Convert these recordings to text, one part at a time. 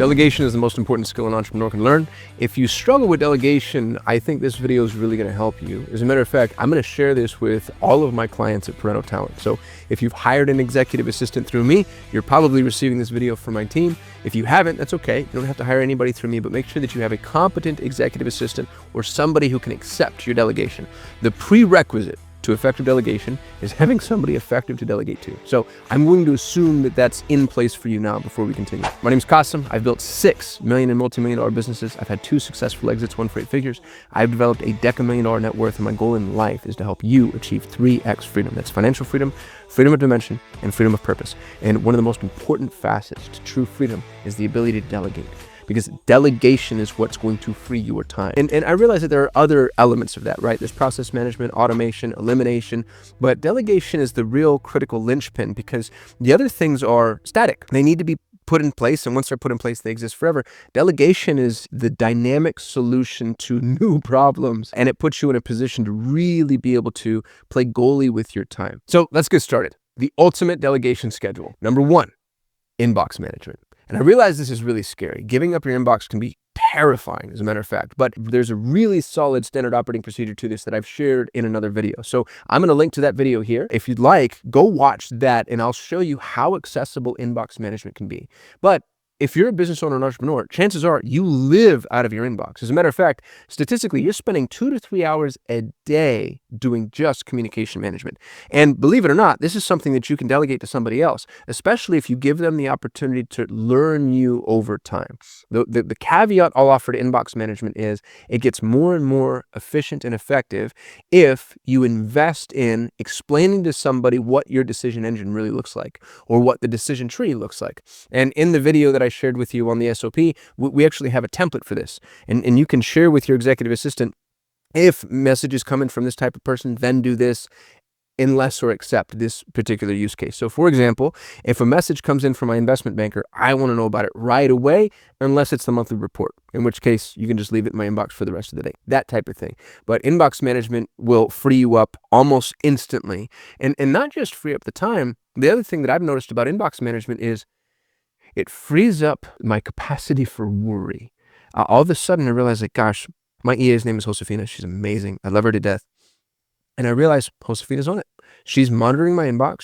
Delegation is the most important skill an entrepreneur can learn. If you struggle with delegation, I think this video is really going to help you. As a matter of fact, I'm going to share this with all of my clients at Parental Talent. So if you've hired an executive assistant through me, you're probably receiving this video from my team. If you haven't, that's okay. You don't have to hire anybody through me, but make sure that you have a competent executive assistant or somebody who can accept your delegation. The prerequisite to effective delegation is having somebody effective to delegate to. So I'm going to assume that that's in place for you now before we continue. My name is Qasim. I've built 6 million and multi-million dollar businesses. I've had 2 successful exits, 1 for 8 figures. I've developed a $10,000,000 net worth, and my goal in life is to help you achieve 3x freedom. That's financial freedom, freedom of dimension, and freedom of purpose. And one of the most important facets to true freedom is the ability to delegate, because delegation is what's going to free your time. And I realize that there are other elements of that, right? There's process management, automation, elimination, but delegation is the real critical linchpin, because the other things are static. They need to be put in place, and once they're put in place, they exist forever. Delegation is the dynamic solution to new problems, and it puts you in a position to really be able to play goalie with your time. So let's get started. The ultimate delegation schedule. Number 1, inbox management. And I realize this is really scary. Giving up your inbox can be terrifying, as a matter of fact, but there's a really solid standard operating procedure to this that I've shared in another video. So I'm going to link to that video here. If you'd like, go watch that, and I'll show you how accessible inbox management can be. But if you're a business owner and entrepreneur, chances are you live out of your inbox. As a matter of fact, statistically, you're spending 2 to 3 hours a day doing just communication management. And believe it or not, this is something that you can delegate to somebody else, especially if you give them the opportunity to learn you over time. The caveat I'll offer to inbox management is it gets more and more efficient and effective if you invest in explaining to somebody what your decision engine really looks like, or what the decision tree looks like. And in the video that I shared with you on the SOP, we actually have a template for this. And you can share with your executive assistant, if messages come in from this type of person, then do this, unless or except this particular use case. So for example, if a message comes in from my investment banker, I want to know about it right away, unless it's the monthly report, in which case you can just leave it in my inbox for the rest of the day, that type of thing. But inbox management will free you up almost instantly, and not just free up the time. The other thing that I've noticed about inbox management is it frees up my capacity for worry. All of a sudden I realize, like, gosh, my EA's name is Josefina. She's amazing. I love her to death. And I realize Josefina's on it. She's monitoring my inbox.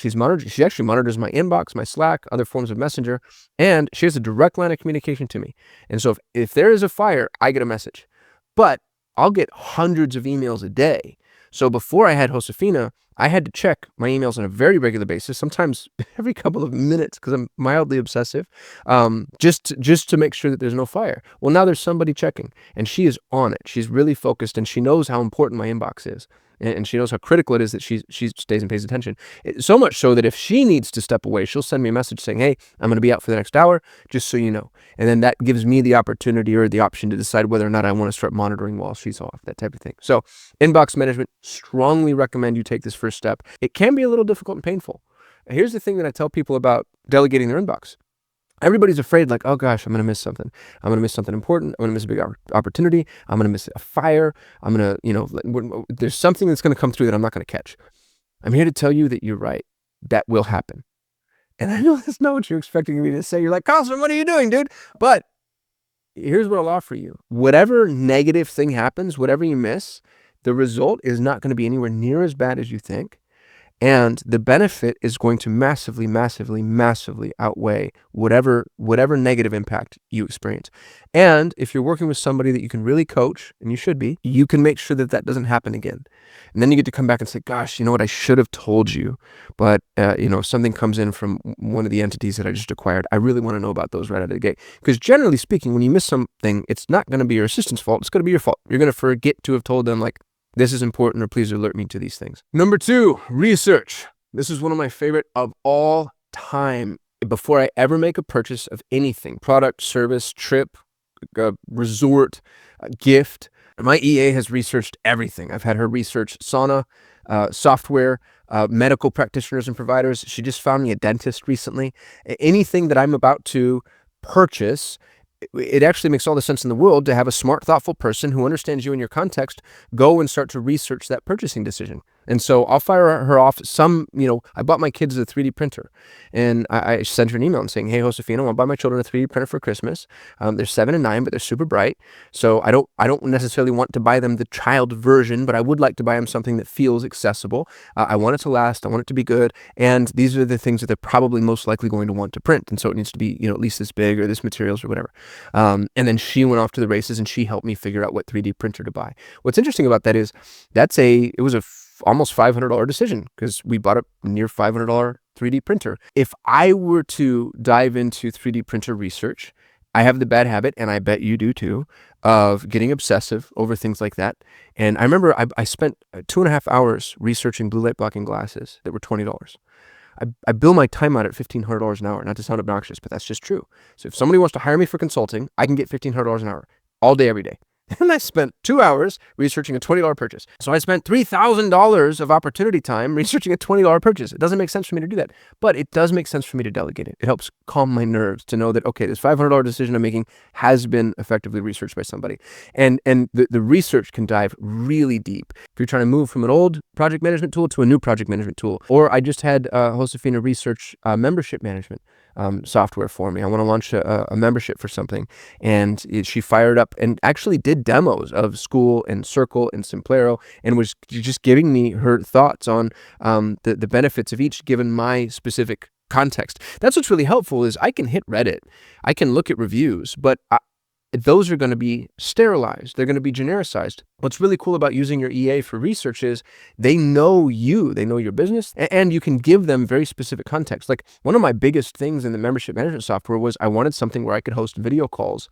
She actually monitors my inbox, my Slack, other forms of Messenger, and she has a direct line of communication to me. And so if there is a fire, I get a message. But I'll get hundreds of emails a day. So before I had Josefina, I had to check my emails on a very regular basis, sometimes every couple of minutes, because I'm mildly obsessive, just to make sure that there's no fire. Well, now there's somebody checking, and she is on it. She's really focused, and she knows how important my inbox is. And she knows how critical it is that she stays and pays attention. So much so that if she needs to step away, she'll send me a message saying, hey, I'm going to be out for the next hour, just so you know. And then that gives me the opportunity or the option to decide whether or not I want to start monitoring while she's off, that type of thing. So inbox management, strongly recommend you take this first step. It can be a little difficult and painful. Here's the thing that I tell people about delegating their inbox. Everybody's afraid, like, oh gosh, I'm going to miss something. I'm going to miss something important. I'm going to miss a big opportunity. I'm going to miss a fire. I'm going to, there's something that's going to come through that I'm not going to catch. I'm here to tell you that you're right. That will happen. And I know that's not what you're expecting me to say. You're like, Qasim, what are you doing, dude? But here's what I'll offer you. Whatever negative thing happens, whatever you miss, the result is not going to be anywhere near as bad as you think. And the benefit is going to massively, massively, massively outweigh whatever negative impact you experience. And if you're working with somebody that you can really coach, and you should be, you can make sure that that doesn't happen again. And then you get to come back and say, gosh, you know what, I should have told you. But, if something comes in from one of the entities that I just acquired, I really want to know about those right out of the gate. Because generally speaking, when you miss something, it's not going to be your assistant's fault. It's going to be your fault. You're going to forget to have told them, like, this is important, or please alert me to these things. Number 2, research. This is one of my favorite of all time. Before I ever make a purchase of anything, product, service, trip, resort, gift, my EA has researched everything. I've had her research sauna, software, medical practitioners and providers. She just found me a dentist recently. Anything that I'm about to purchase, it actually makes all the sense in the world to have a smart, thoughtful person who understands you and your context go and start to research that purchasing decision. And so I'll fire her off I bought my kids a 3D printer, and I sent her an email and saying, hey, Josefina, I want to buy my children a 3D printer for Christmas. They're 7 and 9, but they're super bright. So I don't necessarily want to buy them the child version, but I would like to buy them something that feels accessible. I want it to last. I want it to be good. And these are the things that they're probably most likely going to want to print. And so it needs to be, at least this big or this materials or whatever. And then she went off to the races and she helped me figure out what 3D printer to buy. What's interesting about that is it was almost $500 decision because we bought a near $500 3D printer. If I were to dive into 3D printer research, I have the bad habit, and I bet you do too, of getting obsessive over things like that. And I remember I spent 2.5 hours researching blue light blocking glasses that were $20. I bill my time out at $1,500 an hour, not to sound obnoxious, but that's just true. So if somebody wants to hire me for consulting, I can get $1,500 an hour all day, every day. And I spent 2 hours researching a $20 purchase. So I spent $3,000 of opportunity time researching a $20 purchase. It doesn't make sense for me to do that, but it does make sense for me to delegate it. It helps calm my nerves to know that, okay, this $500 decision I'm making has been effectively researched by somebody. And the research can dive really deep. If you're trying to move from an old project management tool to a new project management tool, or I just had Josefina research membership management software for me. I want to launch a membership for something. And she fired up and actually did demos of School and Circle and Simplero and was just giving me her thoughts on the benefits of each given my specific context. That's what's really helpful is I can hit Reddit. I can look at reviews, but those are going to be sterilized. They're going to be genericized. What's really cool about using your EA for research is they know you, they know your business, and you can give them very specific context. Like one of my biggest things in the membership management software was I wanted something where I could host video calls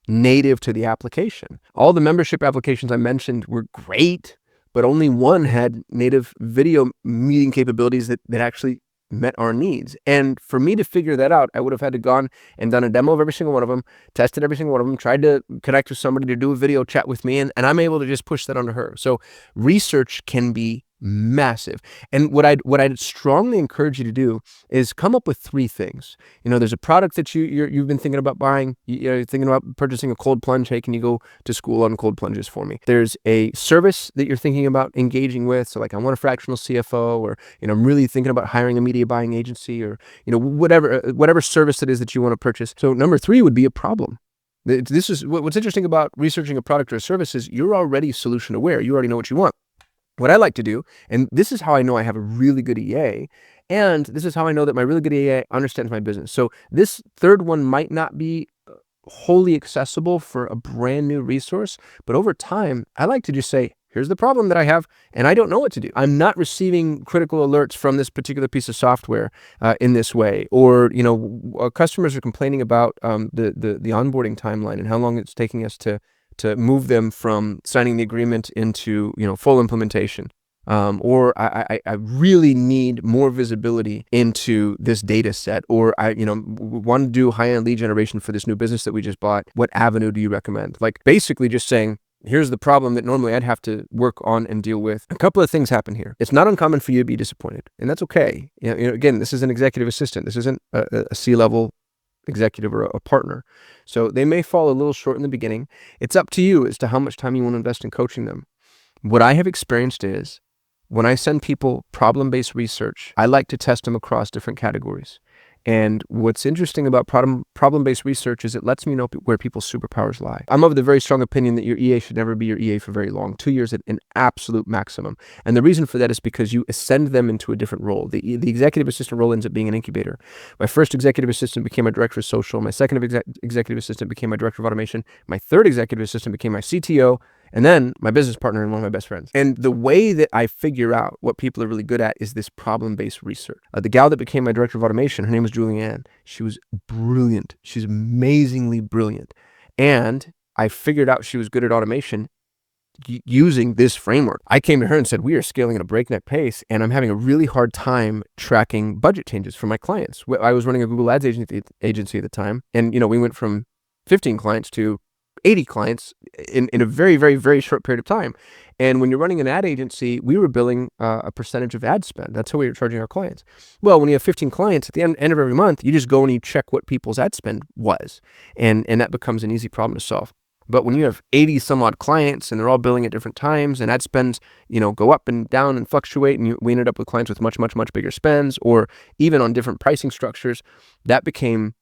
native to the application. All the membership applications I mentioned were great, but only one had native video meeting capabilities that actually met our needs. And for me to figure that out, I would have had to gone and done a demo of every single one of them, tested every single one of them, tried to connect with somebody to do a video chat with me, and I'm able to just push that onto her. So research can be massive. And what I'd strongly encourage you to do is come up with 3 things. There's a product that you've been thinking about buying. You're thinking about purchasing a cold plunge. Hey, can you go to school on cold plunges for me? There's a service that you're thinking about engaging with. So like I want a fractional CFO, or I'm really thinking about hiring a media buying agency, or whatever service it is that you want to purchase. So number 3 would be a problem. This is what's interesting about researching a product or a service is you're already solution aware. You already know what you want. What I like to do, and this is how I know I have a really good EA, and this is how I know that my really good EA understands my business. So this third one might not be wholly accessible for a brand new resource, but over time, I like to just say, here's the problem that I have, and I don't know what to do. I'm not receiving critical alerts from this particular piece of software in this way, or customers are complaining about the onboarding timeline and how long it's taking us to move them from signing the agreement into full implementation. Or I really need more visibility into this data set, or I want to do high-end lead generation for this new business that we just bought. What avenue do you recommend? Like basically just saying, here's the problem that normally I'd have to work on and deal with. A couple of things happen here. It's not uncommon for you to be disappointed, and that's okay. Again, this is an executive assistant. This isn't a C-level executive or a partner. So they may fall a little short in the beginning. It's up to you as to how much time you want to invest in coaching them. What I have experienced is when I send people problem-based research, I like to test them across different categories. And what's interesting about problem-based research is it lets me know where people's superpowers lie. I'm of the very strong opinion that your EA should never be your EA for very long. 2 years at an absolute maximum. And the reason for that is because you ascend them into a different role. The executive assistant role ends up being an incubator. My first executive assistant became my director of social. My second executive assistant became my director of automation. My third executive assistant became my CTO. And then my business partner and one of my best friends. And the way that I figure out what people are really good at is this problem-based research. The gal that became my director of automation, her name was Julianne. She was brilliant. She's amazingly brilliant. And I figured out she was good at automation using this framework. I came to her and said, we are scaling at a breakneck pace, and I'm having a really hard time tracking budget changes for my clients. I was running a Google Ads agency at the time. And, we went from 15 clients to 80 clients in a very, very, very short period of time. And when you're running an ad agency, we were billing a percentage of ad spend. That's how we were charging our clients. Well, when you have 15 clients, at the end of every month, you just go and you check what people's ad spend was. And that becomes an easy problem to solve. But when you have 80 some odd clients and they're all billing at different times and ad spends, go up and down and fluctuate, and we ended up with clients with much, much, much bigger spends, or even on different pricing structures, that became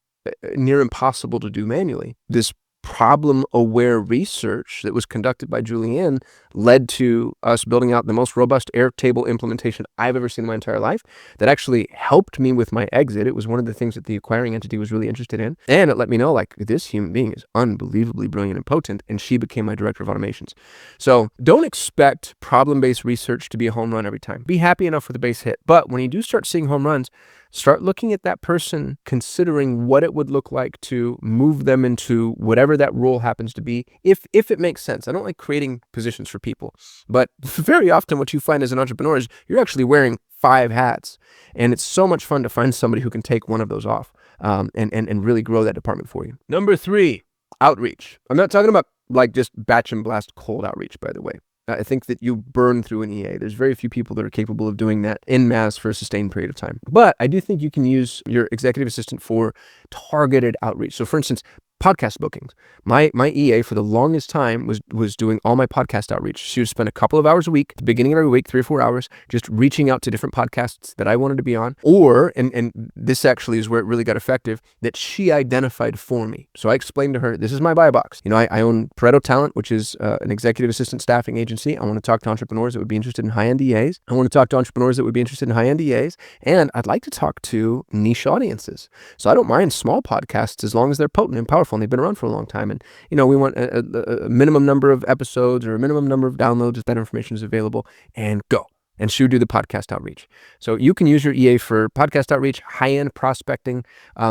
near impossible to do manually. This problem-aware research that was conducted by Julianne led to us building out the most robust Airtable implementation I've ever seen in my entire life that actually helped me with my exit. It was one of the things that the acquiring entity was really interested in. And it let me know, like, this human being is unbelievably brilliant and potent, and she became my director of automations. So don't expect problem-based research to be a home run every time. Be happy enough with a base hit. But when you do start seeing home runs, start looking at that person, considering what it would look like to move them into whatever that role happens to be, if it makes sense. I don't like creating positions for people, but very often what you find as an entrepreneur is you're actually wearing 5 hats, and it's so much fun to find somebody who can take one of those off and really grow that department for you. Number 3, outreach. I'm not talking about like just batch and blast cold outreach, by the way. I think that you burn through an EA. There's very few people that are capable of doing that en masse for a sustained period of time. But I do think you can use your executive assistant for targeted outreach. So for instance, podcast bookings. My EA for the longest time was doing all my podcast outreach. She would spend a couple of hours a week, at the beginning of every week, 3 or 4 hours, just reaching out to different podcasts that I wanted to be on, or, and this actually is where it really got effective, that she identified for me. So I explained to her, this is my buy box. I own Pareto Talent, which is an executive assistant staffing agency. I want to talk to entrepreneurs that would be interested in high-end EAs. I want to talk to entrepreneurs that would be interested in high-end EAs, and I'd like to talk to niche audiences. So I don't mind small podcasts as long as they're potent and powerful and they've been around for a long time. And, we want a minimum number of episodes or a minimum number of downloads if that information is available, and go. And she would do the podcast outreach. So you can use your EA for podcast outreach, high-end prospecting,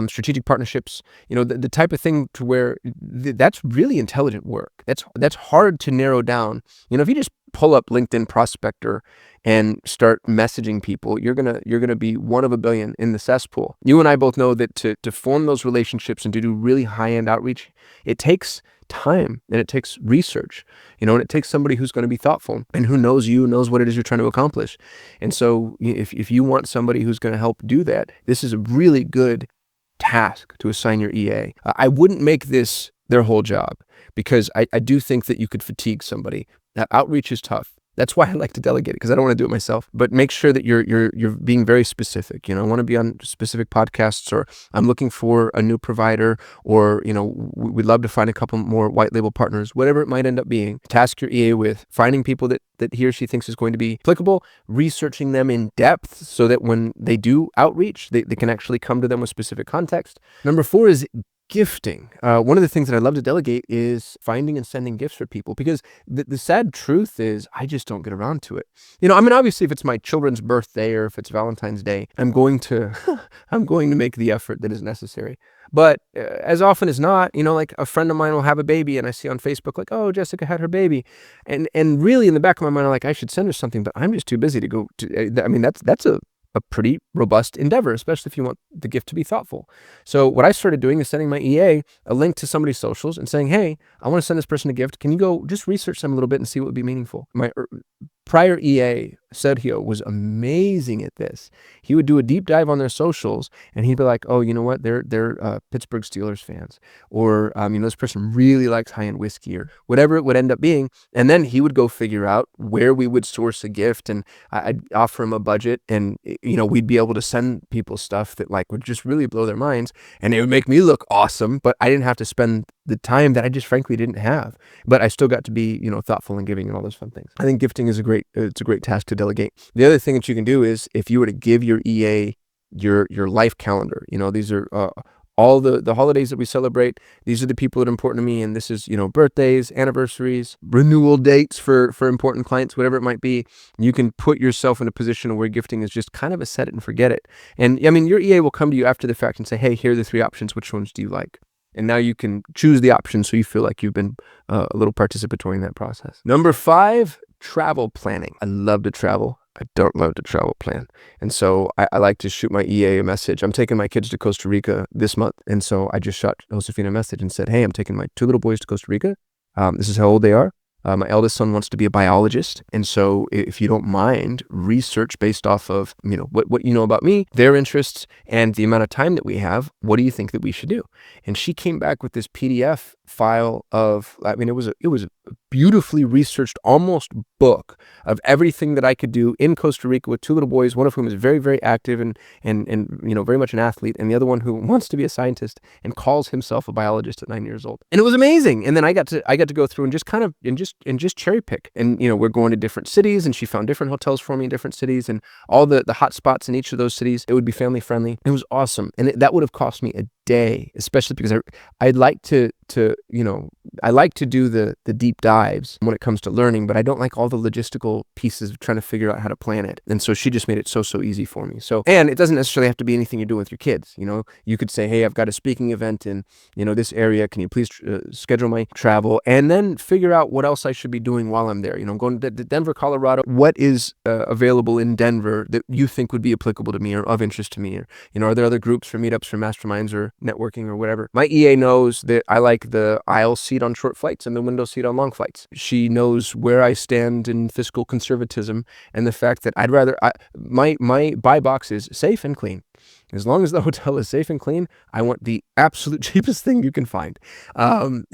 strategic partnerships, the type of thing to where that's really intelligent work. That's hard to narrow down. If you just pull up LinkedIn Prospector and start messaging people, you're gonna be one of a billion in the cesspool. You and I both know that to form those relationships and to do really high-end outreach, it takes time and it takes research, and it takes somebody who's going to be thoughtful and who knows you, knows what it is you're trying to accomplish. And so if you want somebody who's going to help do that, this is a really good task to assign your EA. I wouldn't make this their whole job, because I do think that you could fatigue somebody. That outreach is tough. That's why I like to delegate it, because I don't want to do it myself. But make sure that you're being very specific. I want to be on specific podcasts, or I'm looking for a new provider, or we'd love to find a couple more white label partners, whatever it might end up being. Task your EA with finding people that he or she thinks is going to be applicable, researching them in depth so that when they do outreach, they can actually come to them with specific context. Number 4 is gifting. One of the things that I love to delegate is finding and sending gifts for people, because the sad truth is I just don't get around to it. Obviously if it's my children's birthday or if it's Valentine's Day, I'm going to make the effort that is necessary. But as often as not, like a friend of mine will have a baby and I see on Facebook like, oh, Jessica had her baby. And really in the back of my mind, I'm like, I should send her something, but I'm just too busy to go to, that's a pretty robust endeavor, especially if you want the gift to be thoughtful. So what I started doing is sending my EA a link to somebody's socials and saying, hey, I want to send this person a gift. Can you go just research them a little bit and see what would be meaningful? My prior EA, Sergio, was amazing at this. He would do a deep dive on their socials and he'd be like, oh, you know what? They're Pittsburgh Steelers fans. Or, this person really likes high-end whiskey, or whatever it would end up being. And then he would go figure out where we would source a gift, and I'd offer him a budget, and, we'd be able to send people stuff that like would just really blow their minds, and it would make me look awesome, but I didn't have to spend the time that I just frankly didn't have. But I still got to be, thoughtful and giving and all those fun things. I think gifting is it's a great task to delegate. The other thing that you can do is if you were to give your EA your life calendar, these are all the holidays that we celebrate. These are the people that are important to me. And this is, birthdays, anniversaries, renewal dates for important clients, whatever it might be. You can put yourself in a position where gifting is just kind of a set it and forget it. And your EA will come to you after the fact and say, hey, here are the 3 options. Which ones do you like? And now you can choose the option so you feel like you've been a little participatory in that process. Number 5, travel planning. I love to travel. I don't love to travel plan. And so I like to shoot my EA a message. I'm taking my kids to Costa Rica this month. And so I just shot Josefina a message and said, hey, I'm taking my 2 little boys to Costa Rica. This is how old they are. My eldest son wants to be a biologist. And so if you don't mind, research based off of, what you know about me, their interests, and the amount of time that we have, what do you think that we should do? And she came back with this PDF file of, it was a beautifully researched, almost book of everything that I could do in Costa Rica with 2 little boys, one of whom is very, very active and very much an athlete, and the other one who wants to be a scientist and calls himself a biologist at 9 years old. And it was amazing. And then I got to go through and just kind of just cherry pick. And we're going to different cities, and she found different hotels for me in different cities, and all the hot spots in each of those cities. It would be family friendly. It was awesome, and that would have cost me a day, especially because I'd like to I like to do the deep dives when it comes to learning, but I don't like all the logistical pieces of trying to figure out how to plan it. And so she just made it so easy for me. So, and it doesn't necessarily have to be anything you're doing with your kids. You could say, hey, I've got a speaking event in, this area. Can you please schedule my travel? And then figure out what else I should be doing while I'm there. I'm going to Denver, Colorado. What is available in Denver that you think would be applicable to me or of interest to me? Or, are there other groups for meetups or masterminds or networking or whatever? My EA knows that I like the aisle seat on short flights and the window seat on long flights. She knows where I stand in fiscal conservatism and the fact that my buy box is safe and clean. As long as the hotel is safe and clean, I want the absolute cheapest thing you can find. And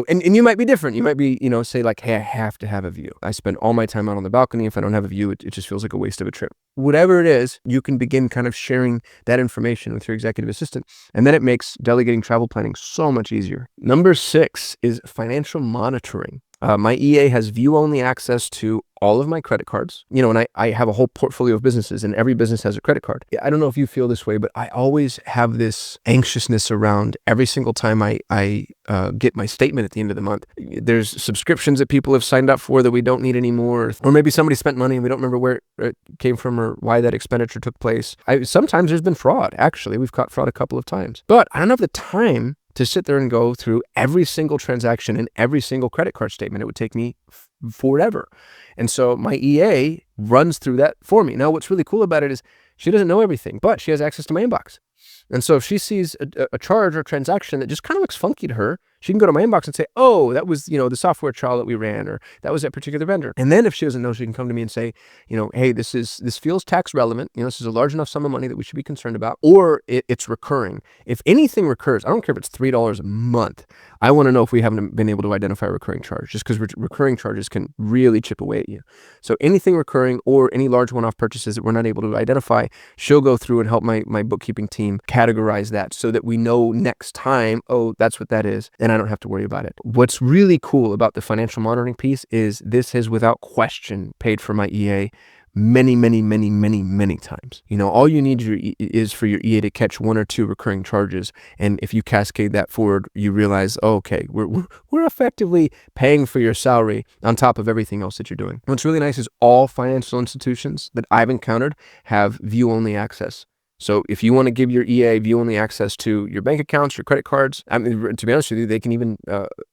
you might be different. You might be, say like, hey, I have to have a view. I spend all my time out on the balcony. If I don't have a view, it just feels like a waste of a trip. Whatever it is, you can begin kind of sharing that information with your executive assistant. And then it makes delegating travel planning so much easier. Number 6 is financial monitoring. My EA has view-only access to all of my credit cards, and I have a whole portfolio of businesses, and every business has a credit card. I don't know if you feel this way, but I always have this anxiousness around every single time I get my statement at the end of the month. There's subscriptions that people have signed up for that we don't need anymore, or maybe somebody spent money and we don't remember where it came from or why that expenditure took place. Sometimes there's been fraud. Actually, we've caught fraud a couple of times, but I don't have the time to sit there and go through every single transaction and every single credit card statement. It would take me forever. And so my EA runs through that for me. Now, what's really cool about it is she doesn't know everything, but she has access to my inbox. And so if she sees a charge or transaction that just kind of looks funky to her, she can go to my inbox and say, oh, that was, the software trial that we ran, or that was that particular vendor. And then if she doesn't know, she can come to me and say, hey, this feels tax relevant. This is a large enough sum of money that we should be concerned about, or it's recurring. If anything recurs, I don't care if it's $3 a month. I want to know if we haven't been able to identify a recurring charge, just because recurring charges can really chip away at you. So anything recurring or any large one-off purchases that we're not able to identify, she'll go through and help my bookkeeping team categorize that so that we know next time, oh, that's what that is, and I don't have to worry about it. What's really cool about the financial monitoring piece is this has without question paid for my EA many, many, many, many, many times. All you need is for your EA to catch 1 or 2 recurring charges. And if you cascade that forward, you realize, oh, okay, we're effectively paying for your salary on top of everything else that you're doing. What's really nice is all financial institutions that I've encountered have view-only access. So if you want to give your EA view-only access to your bank accounts, your credit cards, to be honest with you, they can even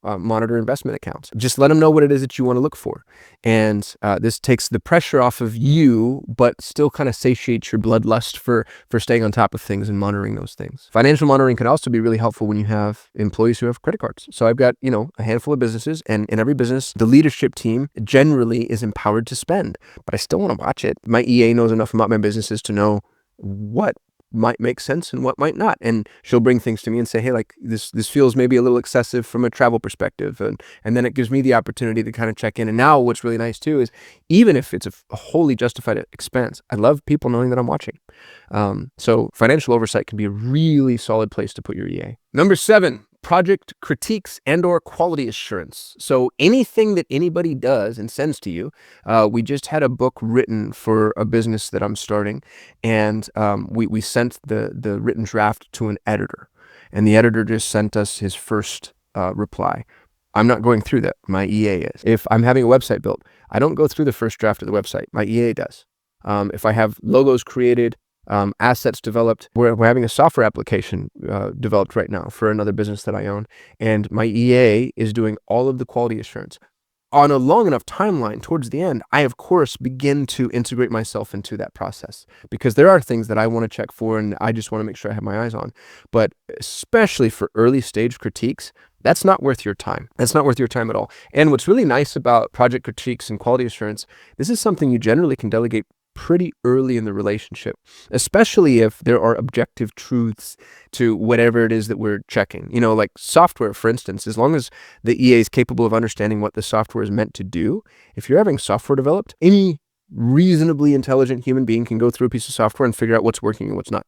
monitor investment accounts. Just let them know what it is that you want to look for. And this takes the pressure off of you, but still kind of satiates your bloodlust for staying on top of things and monitoring those things. Financial monitoring can also be really helpful when you have employees who have credit cards. So I've got, a handful of businesses, and in every business, the leadership team generally is empowered to spend, but I still want to watch it. My EA knows enough about my businesses to know what might make sense and what might not. And she'll bring things to me and say, hey, like this feels maybe a little excessive from a travel perspective. And then it gives me the opportunity to kind of check in. And now what's really nice too is even if it's a wholly justified expense, I love people knowing that I'm watching. So financial oversight can be a really solid place to put your EA. Number 7, project critiques and/or quality assurance. So anything that anybody does and sends to you, we just had a book written for a business that I'm starting, and we sent the written draft to an editor, and the editor just sent us his first reply. I'm not going through that. My EA is. If I'm having a website built, I don't go through the first draft of the website. My EA does. If I have logos created, assets developed. We're having a software application developed right now for another business that I own, and my EA is doing all of the quality assurance. on a long enough timeline towards the end, I of course begin to integrate myself into that process, because there are things that I want to check for and I just want to make sure I have my eyes on. But especially for early stage critiques, that's not worth your time. That's not worth your time at all. And what's really nice about project critiques and quality assurance, this is something you generally can delegate pretty early in the relationship, especially if there are objective truths to whatever it is that we're checking. You know, like software, for instance, as long as the EA is capable of understanding what the software is meant to do, if you're having software developed, any reasonably intelligent human being can go through a piece of software and figure out what's working and what's not.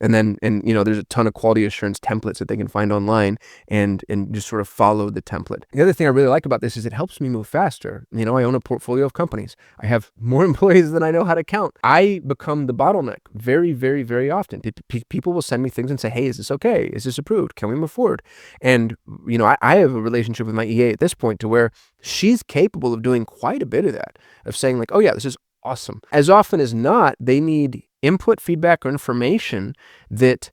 And you know, there's a ton of quality assurance templates that they can find online and just sort of follow the template. The other thing I really like about this is it helps me move faster. You know, I own a portfolio of companies. I have more employees than I know how to count. I become the bottleneck very, very, very often. People will send me things and say, hey, is this okay? Is this approved? Can we move forward? And, you know, I have a relationship with my EA at this point to where she's capable of doing quite a bit of that, of saying like, oh yeah, this is awesome. As often as not, they need input, feedback, or information that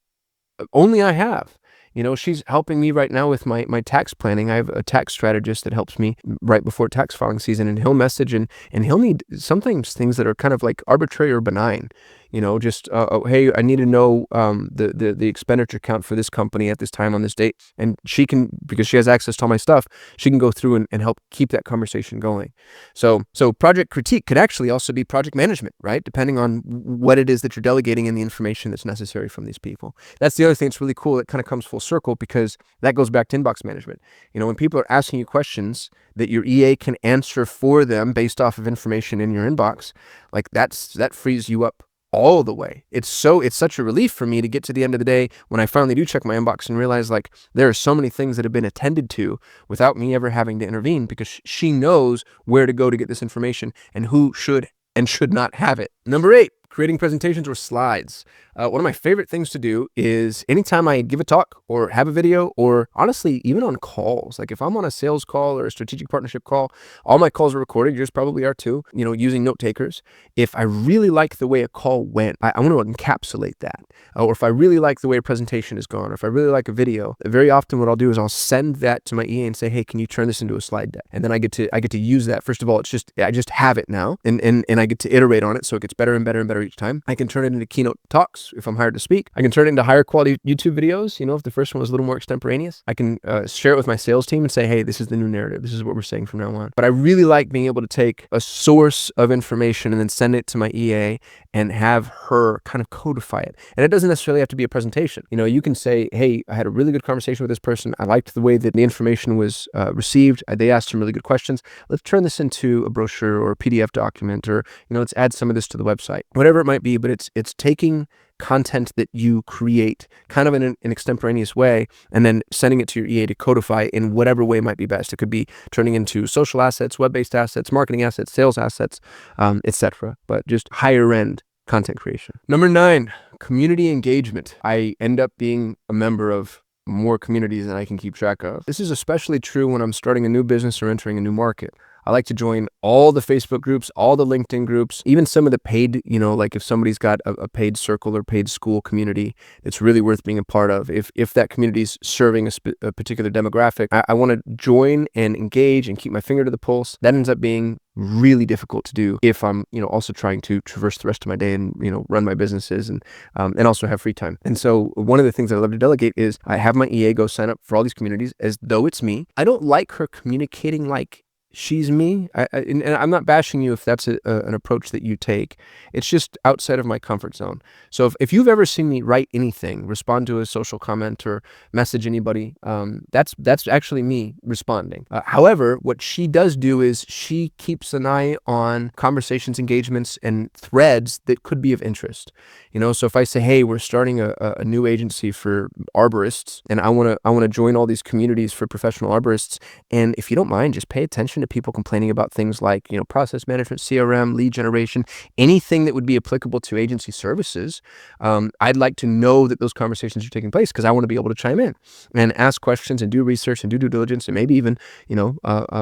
only I have. You know, she's helping me right now with my tax planning. I have a tax strategist that helps me right before tax filing season, and he'll message and he'll need sometimes things that are kind of like arbitrary or benign. You know, just, oh, hey, I need to know the expenditure count for this company at this time on this date. And she can, because she has access to all my stuff, she can go through and help keep that conversation going. So project critique could actually also be project management, right? Depending on what it is that you're delegating and the information that's necessary from these people. That's the other thing that's really cool. It kind of comes full circle, because that goes back to inbox management. You know, when people are asking you questions that your EA can answer for them based off of information in your inbox, like that frees you up all the way. It's such a relief for me to get to the end of the day when I finally do check my inbox and realize like there are so many things that have been attended to without me ever having to intervene, because she knows where to go to get this information and who should and should not have it. Number 8, creating presentations or slides. One of my favorite things to do is anytime I give a talk or have a video, or honestly, even on calls, like if I'm on a sales call or a strategic partnership call, all my calls are recorded. Yours probably are too, you know, using note takers. If I really like the way a call went, I want to encapsulate that. Or if I really like the way a presentation is gone, or if I really like a video, very often what I'll do is I'll send that to my EA and say, hey, can you turn this into a slide deck? And then I get to use that. First of all, I just have it now, and I get to iterate on it, so it gets better and better and better each time. I can turn it into keynote talks if I'm hired to speak. I can turn it into higher quality YouTube videos. You know, if the first one was a little more extemporaneous, I can share it with my sales team and say, hey, this is the new narrative. This is what we're saying from now on. But I really like being able to take a source of information and then send it to my EA and have her kind of codify it. And it doesn't necessarily have to be a presentation. You know, you can say, hey, I had a really good conversation with this person. I liked the way that the information was received. They asked some really good questions. Let's turn this into a brochure or a PDF document, or, you know, let's add some of this to the website, whatever it might be. But it's taking content that you create kind of in an extemporaneous way and then sending it to your EA to codify in whatever way might be best. It could be turning into social assets, web-based assets, marketing assets, sales assets, etc. But just higher end content creation. Number 9, community engagement. I end up being a member of more communities than I can keep track of. This is especially true when I'm starting a new business or entering a new market. I like to join all the Facebook groups, all the LinkedIn groups, even some of the paid, you know, like if somebody's got a paid circle or paid school community, it's really worth being a part of. If that community is serving a particular demographic, I want to join and engage and keep my finger to the pulse. That ends up being really difficult to do if I'm, you know, also trying to traverse the rest of my day and, you know, run my businesses and also have free time. And so one of the things that I love to delegate is I have my EA go sign up for all these communities as though it's me. I don't like her communicating like she's me. And I'm not bashing you if that's an approach that you take. It's just outside of my comfort zone. So if you've ever seen me write anything, respond to a social comment or message anybody, that's actually me responding. However, what she does do is she keeps an eye on conversations, engagements, and threads that could be of interest. You know, so if I say, hey, we're starting a new agency for arborists, and I want to join all these communities for professional arborists, and if you don't mind, just pay attention to people complaining about things like, you know, process management, CRM, lead generation, anything that would be applicable to agency services. I'd like to know that those conversations are taking place, because I want to be able to chime in and ask questions and do research and do due diligence and maybe even, you know,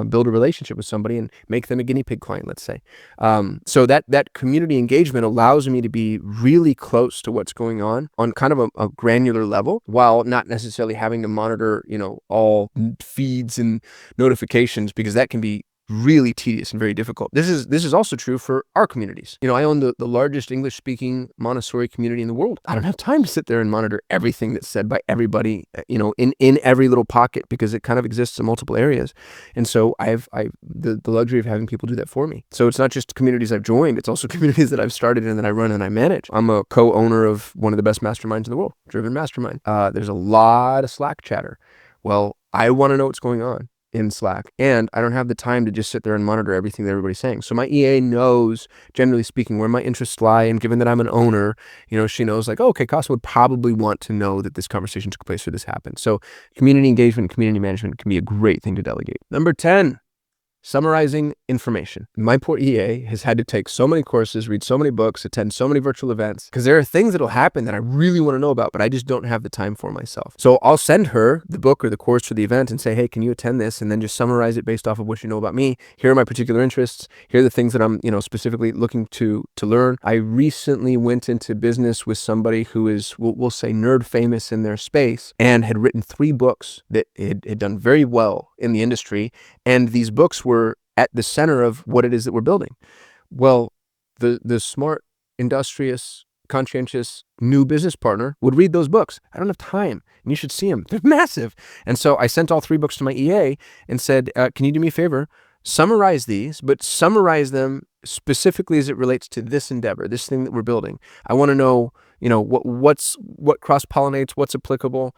build a relationship with somebody and make them a guinea pig client, let's say. So that community engagement allows me to be really close to what's going on kind of a granular level, while not necessarily having to monitor, you know, all feeds and notifications, because that can be really tedious and very difficult. This is also true for our communities. I own the largest English-speaking Montessori community in the world. I don't have time to sit there and monitor everything that's said by everybody, in every little pocket, because it kind of exists in multiple areas. And so I've the luxury of having people do that for me. So it's not just communities I've joined, it's also communities that I've started and that I run and I manage. I'm a co-owner of one of the best masterminds in the world, Driven Mastermind. There's a lot of Slack chatter. Well, I want to know what's going on in Slack, and I don't have the time to just sit there and monitor everything that everybody's saying. So my EA knows, generally speaking, where my interests lie, and given that I'm an owner, she knows like, oh, okay, Casa would probably want to know that this conversation took place or this happened. So community engagement, community management can be a great thing to delegate. Number 10, summarizing information. My poor EA has had to take so many courses, read so many books, attend so many virtual events, because there are things that'll happen that I really want to know about, but I just don't have the time for myself. So I'll send her the book or the course or the event and say, hey, can you attend this? And then just summarize it based off of what you know about me. Here are my particular interests. Here are the things that I'm, specifically looking to learn. I recently went into business with somebody who is, we'll say, nerd famous in their space, and had written 3 books that had done very well in the industry. And these books were at the center of what it is that we're building. Well, the smart, industrious, conscientious new business partner would read those books. I don't have time, and you should see them. They're massive. And so I sent all 3 books to my EA and said, can you do me a favor? Summarize these, but summarize them specifically as it relates to this endeavor, this thing that we're building. I want to know, what cross-pollinates, what's applicable,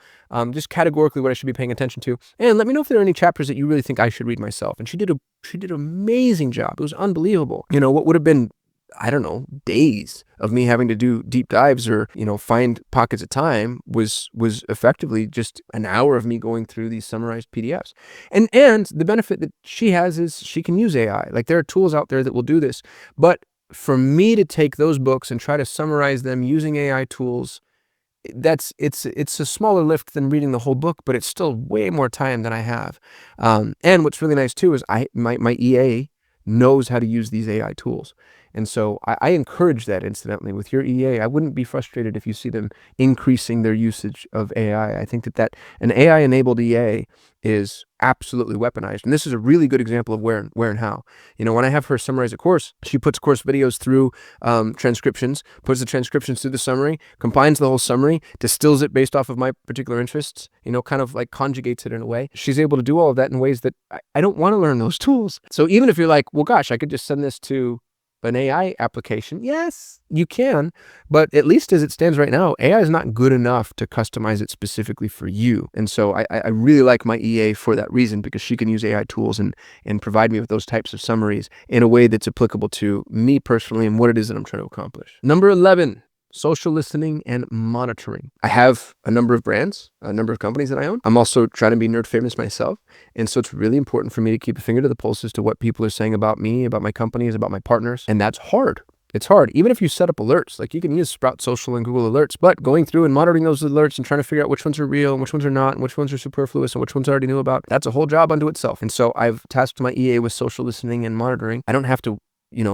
just categorically what I should be paying attention to. And let me know if there are any chapters that you really think I should read myself. And she did an amazing job. It was unbelievable. What would have been, I don't know, days of me having to do deep dives or, find pockets of time was effectively just an hour of me going through these summarized PDFs. And the benefit that she has is she can use AI. Like, there are tools out there that will do this, but for me to take those books and try to summarize them using AI tools, it's a smaller lift than reading the whole book, but it's still way more time than I have. And what's really nice too is my EA knows how to use these AI tools. And so I encourage that, incidentally, with your EA. I wouldn't be frustrated if you see them increasing their usage of AI. I think that an AI-enabled EA is absolutely weaponized. And this is a really good example of where and how. When I have her summarize a course, she puts course videos through transcriptions, puts the transcriptions through the summary, combines the whole summary, distills it based off of my particular interests, kind of like conjugates it in a way. She's able to do all of that in ways that I don't want to learn those tools. So even if you're like, well, gosh, I could just send this to an AI application, yes, you can, but at least as it stands right now, AI is not good enough to customize it specifically for you. And so I really like my EA for that reason, because she can use AI tools and provide me with those types of summaries in a way that's applicable to me personally and what it is that I'm trying to accomplish. Number 11, social listening and monitoring. I have a number of brands, a number of companies that I own. I'm also trying to be nerd famous myself. And so it's really important for me to keep a finger to the pulse as to what people are saying about me, about my companies, about my partners. And that's hard. It's hard. Even if you set up alerts, like you can use Sprout Social and Google Alerts, but going through and monitoring those alerts and trying to figure out which ones are real and which ones are not and which ones are superfluous and which ones I already knew about, that's a whole job unto itself. And so I've tasked my EA with social listening and monitoring. I don't have to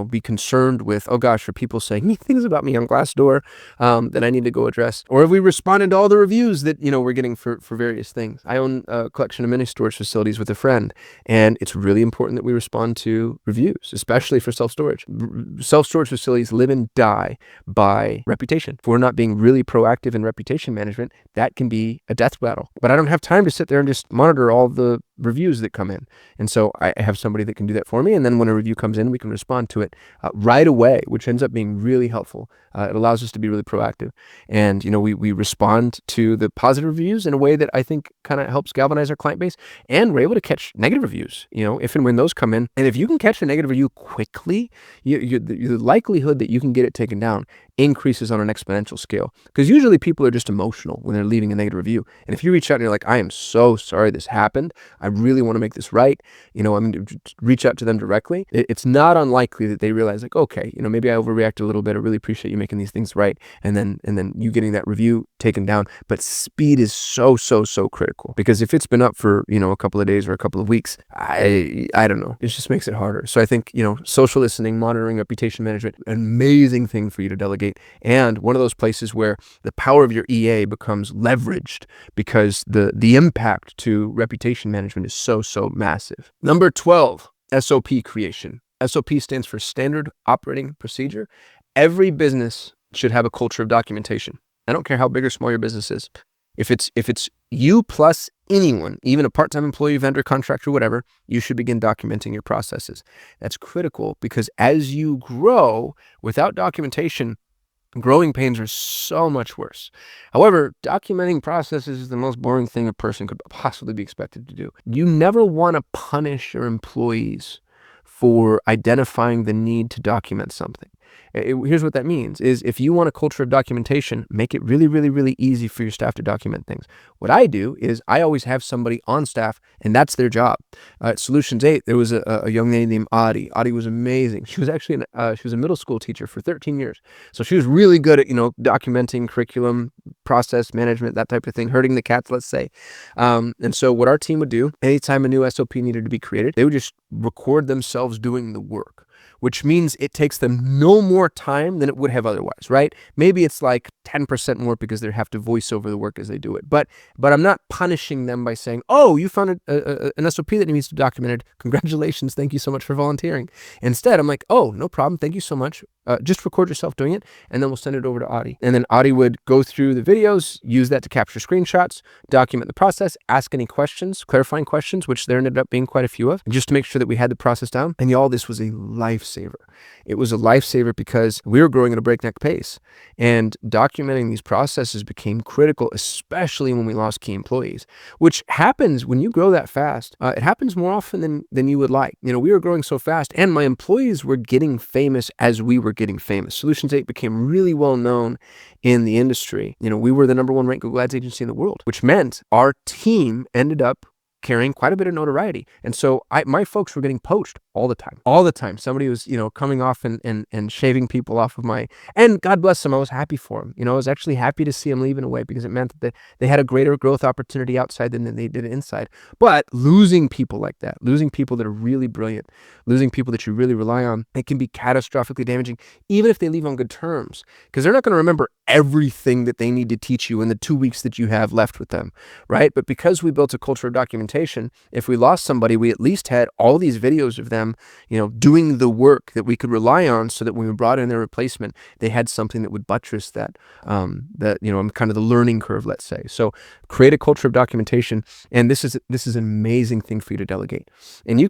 be concerned with, oh gosh, are people saying things about me on Glassdoor that I need to go address? Or have we responded to all the reviews that, we're getting for various things? I own a collection of mini storage facilities with a friend, and it's really important that we respond to reviews, especially for self-storage. Self-storage facilities live and die by reputation. If we're not being really proactive in reputation management, that can be a death battle. But I don't have time to sit there and just monitor all the reviews that come in. And so I have somebody that can do that for me. And then when a review comes in, we can respond to it right away, which ends up being really helpful. It allows us to be really proactive. And, we respond to the positive reviews in a way that I think kind of helps galvanize our client base. And we're able to catch negative reviews, if and when those come in. And if you can catch a negative review quickly, the likelihood that you can get it taken down increases on an exponential scale. Because usually people are just emotional when they're leaving a negative review. And if you reach out and you're like, I am so sorry this happened, I really want to make this right, reach out to them directly, it's not unlikely that they realize, like, okay, maybe I overreacted a little bit. I really appreciate you making these things right. And then you getting that review taken down. But speed is so critical, because if it's been up for, a couple of days or a couple of weeks, I don't know, it just makes it harder. So I think, social listening, monitoring, reputation management, an amazing thing for you to delegate. And one of those places where the power of your EA becomes leveraged, because the impact to reputation management is so massive. Number 12, SOP creation. SOP stands for Standard Operating Procedure. Every business should have a culture of documentation. I don't care how big or small your business is. If it's you plus anyone, even a part-time employee, vendor, contractor, whatever, you should begin documenting your processes. That's critical because as you grow without documentation, growing pains are so much worse. However, documenting processes is the most boring thing a person could possibly be expected to do. You never want to punish your employees for identifying the need to document something. Here's what that means is if you want a culture of documentation, make it really, really, really easy for your staff to document things. What I do is I always have somebody on staff and that's their job. At Solutions 8, there was a young lady named Adi. Adi was amazing. She was actually she was a middle school teacher for 13 years. So she was really good at, documenting curriculum, process management, that type of thing, herding the cats, let's say. And so what our team would do, anytime a new SOP needed to be created, they would just record themselves doing the work, which means it takes them no more time than it would have otherwise, right? Maybe it's like 10% more because they have to voice over the work as they do it. But I'm not punishing them by saying, oh, you found an SOP that needs to be documented. Congratulations. Thank you so much for volunteering. Instead, I'm like, oh, no problem. Thank you so much. Just record yourself doing it, and then we'll send it over to Adi. And then Adi would go through the videos, use that to capture screenshots, document the process, ask any questions, clarifying questions, which there ended up being quite a few of, just to make sure that we had the process down. And y'all, this was a lifesaver. It was a lifesaver because we were growing at a breakneck pace, and documenting these processes became critical, especially when we lost key employees, which happens when you grow that fast. It happens more often than you would like. We were growing so fast, and my employees were getting famous as we were getting famous. Solutions 8 became really well known in the industry. We were the #1 ranked Google Ads agency in the world, which meant our team ended up carrying quite a bit of notoriety. And so my folks were getting poached all the time. Somebody was, coming off and shaving people off of and God bless them. I was happy for them. I was actually happy to see them leaving away because it meant that they had a greater growth opportunity outside than they did inside. But losing people like that, losing people that are really brilliant, losing people that you really rely on, it can be catastrophically damaging, even if they leave on good terms, because they're not going to remember everything that they need to teach you in the 2 weeks that you have left with them, right? But because we built a culture of documentation, if we lost somebody, we at least had all these videos of them, doing the work that we could rely on, so that when we brought in their replacement, they had something that would buttress that, kind of the learning curve, let's say. So create a culture of documentation. And this is an amazing thing for you to delegate. And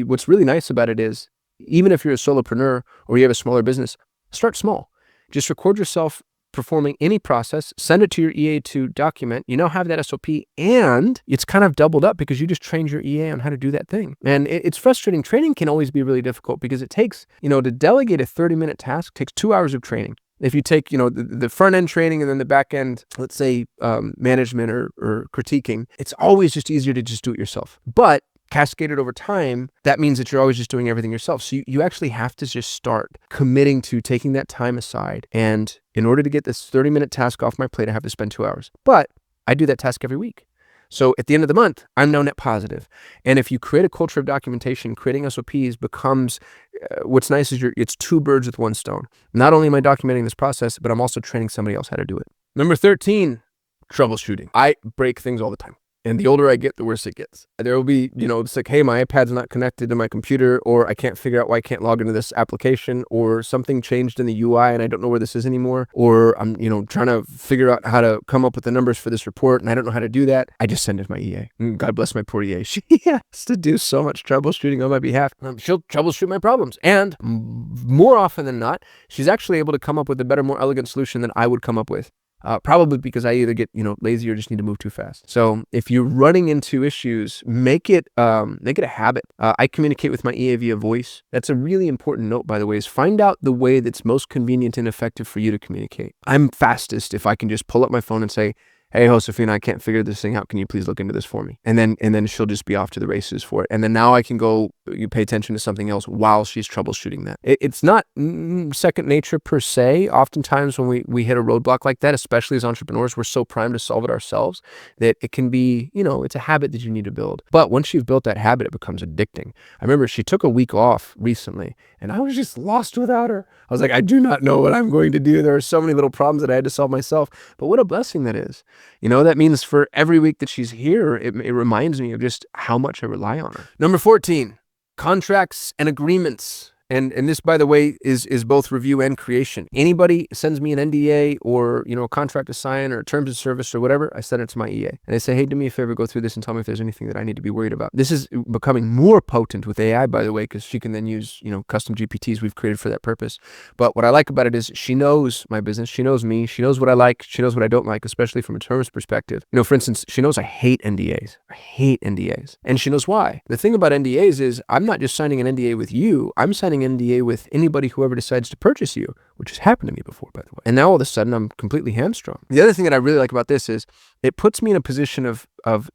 what's really nice about it is, even if you're a solopreneur or you have a smaller business, start small. Just record yourself performing any process, send it to your EA to document. You now have that SOP, and it's kind of doubled up because you just trained your EA on how to do that thing. And it's frustrating. Training can always be really difficult because it takes, to delegate a 30-minute task takes 2 hours of training. If you take, the front end training and then the back end, let's say management or critiquing, it's always just easier to just do it yourself. But cascaded over time, that means that you're always just doing everything yourself. So you actually have to just start committing to taking that time aside. And in order to get this 30-minute task off my plate, I have to spend 2 hours. But I do that task every week. So at the end of the month, I'm now net positive. And if you create a culture of documentation, creating SOPs becomes, what's nice is it's 2 birds with 1 stone. Not only am I documenting this process, but I'm also training somebody else how to do it. Number 13, troubleshooting. I break things all the time. And the older I get, the worse it gets. There will be, it's like, hey, my iPad's not connected to my computer, or I can't figure out why I can't log into this application, or something changed in the UI and I don't know where this is anymore, or I'm, trying to figure out how to come up with the numbers for this report and I don't know how to do that. I just send it to my EA. God bless my poor EA. She has to do so much troubleshooting on my behalf. She'll troubleshoot my problems. And more often than not, she's actually able to come up with a better, more elegant solution than I would come up with. Probably because I either get, lazy or just need to move too fast. So if you're running into issues, make it a habit. I communicate with my EA via voice. That's a really important note, by the way, is find out the way that's most convenient and effective for you to communicate. I'm fastest if I can just pull up my phone and say, hey, Josefina, I can't figure this thing out. Can you please look into this for me? And then she'll just be off to the races for it. And then now I can go, you pay attention to something else while she's troubleshooting that. It's not second nature per se. Oftentimes when we hit a roadblock like that, especially as entrepreneurs, we're so primed to solve it ourselves that it can be, it's a habit that you need to build. But once you've built that habit, it becomes addicting. I remember she took a week off recently and I was just lost without her. I was like, I do not know what I'm going to do. There are so many little problems that I had to solve myself. But what a blessing that is. That means for every week that she's here, it reminds me of just how much I rely on her. Number 14, Contracts and agreements. And this, by the way, is both review and creation. Anybody sends me an NDA or, a contract to sign or terms of service or whatever, I send it to my EA. And I say, hey, do me a favor, go through this and tell me if there's anything that I need to be worried about. This is becoming more potent with AI, by the way, because she can then use, custom GPTs we've created for that purpose. But what I like about it is she knows my business. She knows me. She knows what I like. She knows what I don't like, especially from a terms perspective. For instance, she knows I hate NDAs. I hate NDAs. And she knows why. The thing about NDAs is I'm not just signing an NDA with you. I'm signing an NDA with anybody whoever decides to purchase you, which has happened to me before, by the way. And now all of a sudden I'm completely hamstrung. The other thing that I really like about this is it puts me in a position of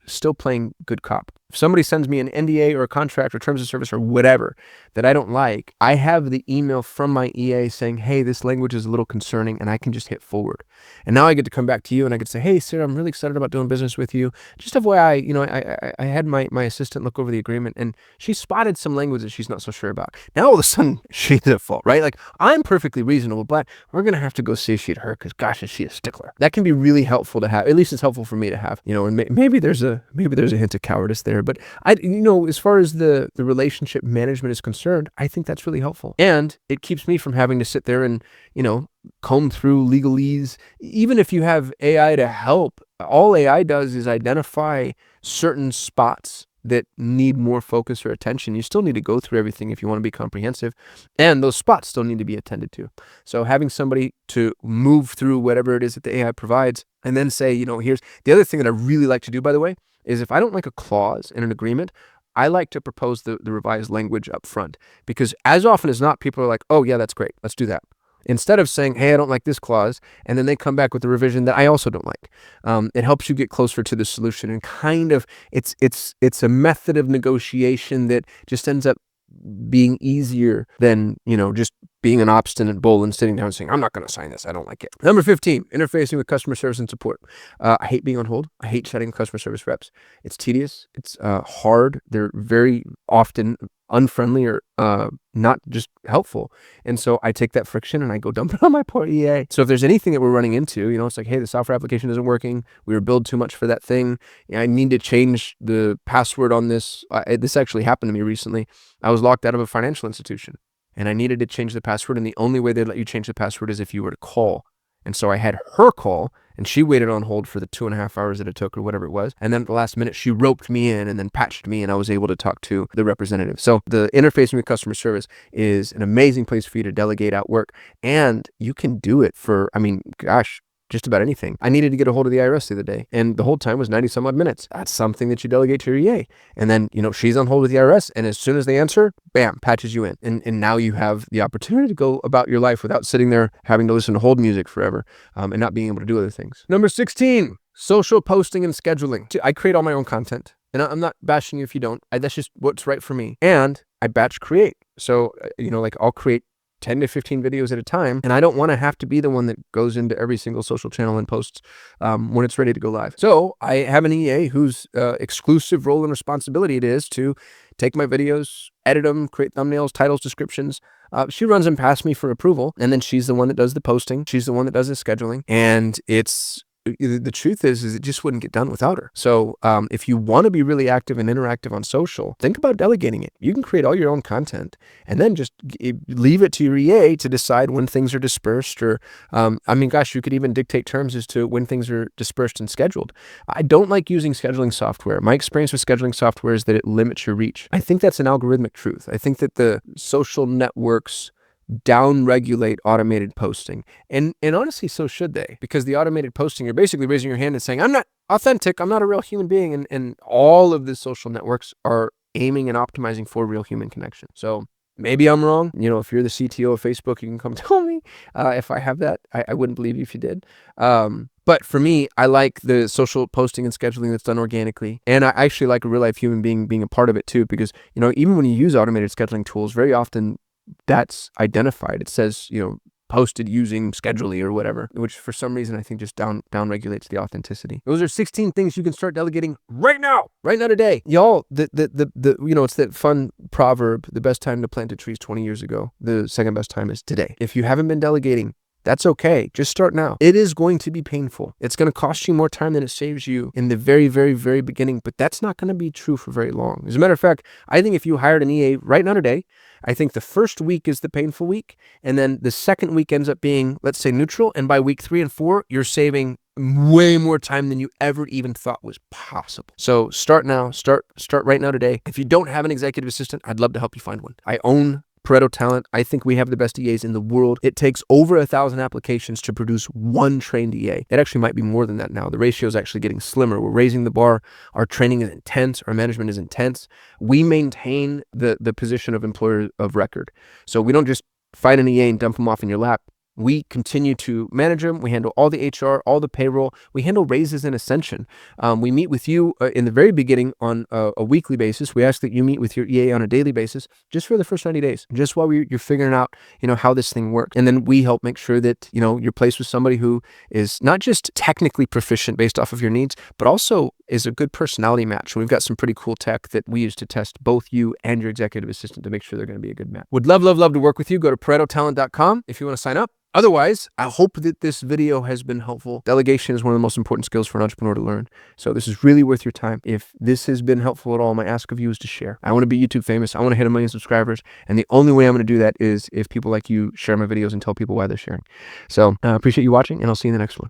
still playing good cop. If somebody sends me an NDA or a contract or terms of service or whatever that I don't like, I have the email from my EA saying, hey, this language is a little concerning, and I can just hit forward. And now I get to come back to you and I get to say, hey, Sarah, I'm really excited about doing business with you. Just FYI, I had my assistant look over the agreement and she spotted some language that she's not so sure about. Now all of a sudden she's at fault, right? Like I'm perfectly reasonable, but we're going to have to go satiate her because gosh, is she a stickler. That can be really helpful to have. At least it's helpful for me to have, and maybe there's a hint of cowardice there, but as far as the relationship management is concerned, I think that's really helpful. And it keeps me from having to sit there and, comb through legalese. Even if you have AI to help, all AI does is identify certain spots that need more focus or attention. You still need to go through everything if you want to be comprehensive, and those spots still need to be attended to. So having somebody to move through whatever it is that the AI provides and then say, here's the other thing that I really like to do, by the way, is if I don't like a clause in an agreement, I like to propose the revised language up front, because as often as not, people are like, oh yeah, that's great, let's do that. Instead of saying, hey, I don't like this clause, and then they come back with a revision that I also don't like. It helps you get closer to the solution, and kind of it's a method of negotiation that just ends up being easier than, just being an obstinate bull and sitting down and saying, I'm not going to sign this. I don't like it. Number 15, interfacing with customer service and support. I hate being on hold. I hate chatting with customer service reps. It's tedious. It's hard. They're very often unfriendly or not just helpful. And so I take that friction and I go dump it on my poor EA. So if there's anything that we're running into, it's like, hey, the software application isn't working. We were billed too much for that thing. I need to change the password on this. This actually happened to me recently. I was locked out of a financial institution and I needed to change the password. And the only way they'd let you change the password is if you were to call. And so I had her call, and she waited on hold for the 2.5 hours that it took or whatever it was. And then at the last minute, she roped me in and then patched me, and I was able to talk to the representative. So the interfacing with customer service is an amazing place for you to delegate out work. And you can do it for, just about anything. I needed to get a hold of the IRS the other day, and the hold time was 90 some odd minutes. That's something that you delegate to your EA. And then, she's on hold with the IRS, and as soon as they answer, bam, patches you in. And now you have the opportunity to go about your life without sitting there having to listen to hold music forever and not being able to do other things. Number 16, social posting and scheduling. I create all my own content, and I'm not bashing you if you don't. That's just what's right for me. And I batch create. So, I'll create 10 to 15 videos at a time. And I don't want to have to be the one that goes into every single social channel and posts when it's ready to go live. So I have an EA whose exclusive role and responsibility it is to take my videos, edit them, create thumbnails, titles, descriptions. She runs them past me for approval. And then she's the one that does the posting. She's the one that does the scheduling. And the truth is it just wouldn't get done without her. So if you want to be really active and interactive on social, think about delegating it. You can create all your own content and then just leave it to your EA to decide when things are dispersed, or you could even dictate terms as to when things are dispersed and scheduled. I don't like using scheduling software. My experience with scheduling software is that it limits your reach. I think that's an algorithmic truth. I think that the social networks down-regulate automated posting. And honestly, so should they, because the automated posting, you're basically raising your hand and saying, I'm not authentic, I'm not a real human being. And all of the social networks are aiming and optimizing for real human connection. So maybe I'm wrong. If you're the CTO of Facebook, you can come tell me if I have that. I wouldn't believe you if you did. But for me, I like the social posting and scheduling that's done organically. And I actually like a real life human being a part of it too, because, even when you use automated scheduling tools, very often that's identified. It says, posted using Schedulely or whatever, which for some reason I think just down regulates the authenticity. Those are 16 things you can start delegating right now today. Y'all, it's that fun proverb, the best time to plant a tree is 20 years ago. The second best time is today. If you haven't been delegating, That's okay. Just start now. It is going to be painful. It's going to cost you more time than it saves you in the very, very, very beginning, but that's not going to be true for very long. As a matter of fact, I think if you hired an EA right now today, I think the first week is the painful week, and then the second week ends up being, let's say, neutral, and by week 3 and 4, you're saving way more time than you ever even thought was possible. So start now. Start right now today. If you don't have an executive assistant, I'd love to help you find one. I own Pareto Talent. I think we have the best EAs in the world. It takes over 1,000 applications to produce one trained EA. It actually might be more than that now. The ratio is actually getting slimmer. We're raising the bar. Our training is intense. Our management is intense. We maintain the position of employer of record. So we don't just find an EA and dump them off in your lap. We continue to manage them. We handle all the HR, all the payroll. We handle raises and ascension. We meet with you in the very beginning on a weekly basis. We ask that you meet with your EA on a daily basis just for the first 90 days, just while you're figuring out, how this thing works. And then we help make sure that, you're placed with somebody who is not just technically proficient based off of your needs, but also is a good personality match. And we've got some pretty cool tech that we use to test both you and your executive assistant to make sure they're going to be a good match. Would love, love, love to work with you. Go to ParetoTalent.com if you want to sign up. Otherwise, I hope that this video has been helpful. Delegation is one of the most important skills for an entrepreneur to learn. So this is really worth your time. If this has been helpful at all, my ask of you is to share. I want to be YouTube famous. I want to hit 1 million subscribers. And the only way I'm going to do that is if people like you share my videos and tell people why they're sharing. So I appreciate you watching, and I'll see you in the next one.